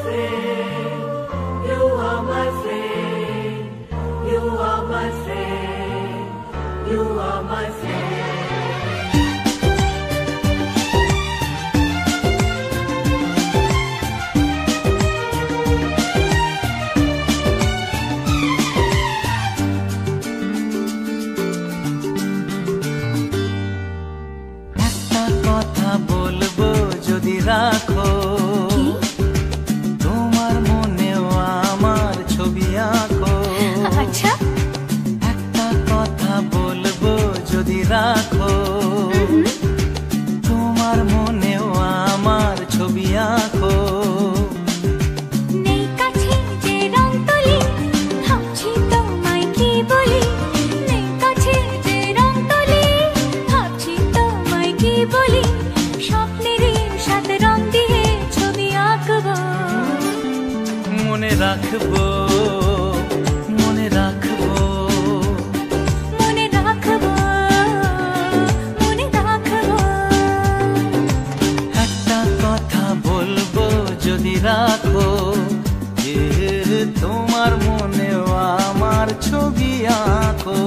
friend. You are my friend. You are my friend. You are my friend. বলবো যদি রাখো তোমার মনেও আমার ছবি আঁকো। আচ্ছা, একটা কথা বলবো যদি রাখো তোমার মনেও আমার ছবি আঁকো। নেই কাছে যে রং তুলি, ভাবছি তোমায় কি বলি। নেই কাছে যে রং তুলি, ভাবছি তোমায় কি বলি। স্বপ্নেরই সাথে রং দিয়ে ছবি আঁকবো। মনে রাখবো, মনে রাখবো, মনে রাখবো, মনে রাখবো। একটা কথা বলবো যদি রাখো যে তোমার মনেও আমার ছবি আঁকো।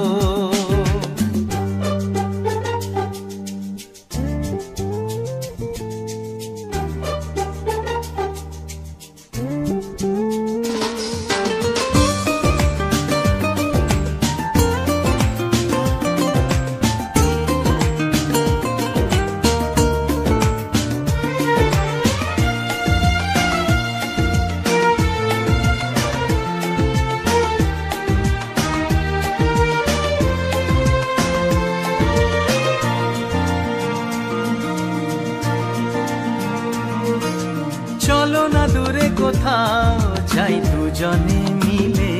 চলো না দূরে কোথাও যাই দুজনে মিলে।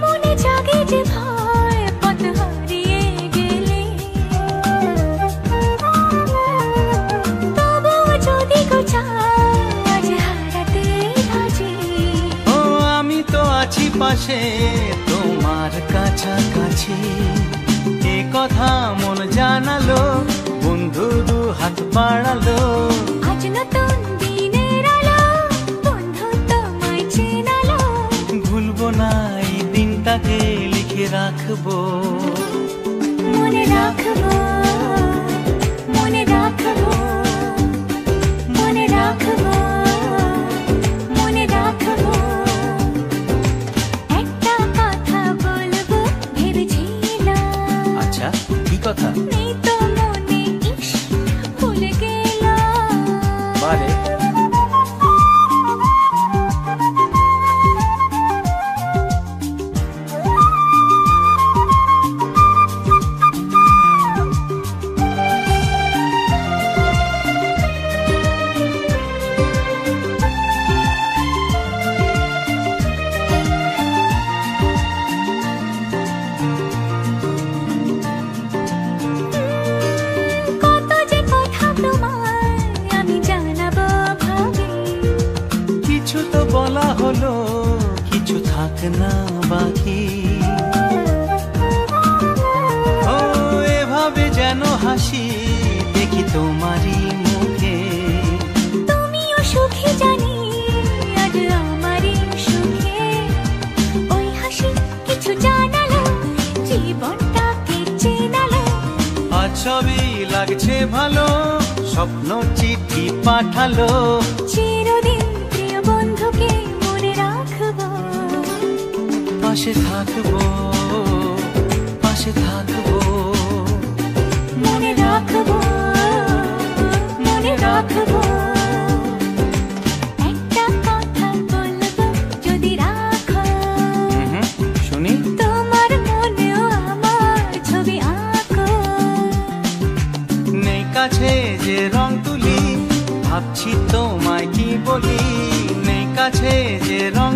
মনে জাগে যে ভয় পথ হারিয়ে গেলে। তবুও যদি গোছাও আজ হারাতে ভাজি। ও আমি তো আছি পাশে তোমার কাছাকাছি। এ কথা মন জানালো, বন্ধু দু হাত বাড়ালো। আজ নতুন দিনের আলো, বন্ধু তোমায় চেনালো। ভুলবো না এই দিনটাকে, লিখে রাখবো। মনে রাখবো, মনে রাখবো, মনে রাখবো, মনে রাখবো। একটা কথা বলবো ভেবেছিলাম। আচ্ছা, কি কথা? নেই তো মনে, ইস ভুলে গেলাম। বারে কত যে কথা তোমায় আমি জানাবো ভাবি। কিছু তো বলা হলো, কিছু থাক না বাকি। ও এভাবে যেন হাসি দেখি তোমারই মুখে। তুমিও সুখী জানি আজ আমারই সুখে। ওই হাসি কিছু জানালো, জীবনটাকে চেনালো। আজ সবই লাগছে ভালো, স্বপ্ন চিঠি পাঠালো। চিরদিন প্রিয় বন্ধুকে মনে রাখবো। পাশে থাকবো, পাশে থাকবো। মনে রাখবো, মনে রাখবো। একটা কথা বলবো যদি রাখো, শুনি। তোমার মনেও আমার ছবি আঁকো। নেই কাছে যে রং তুলি, ভাবছি তোমায় কি বলি। নেই কাছে যে রং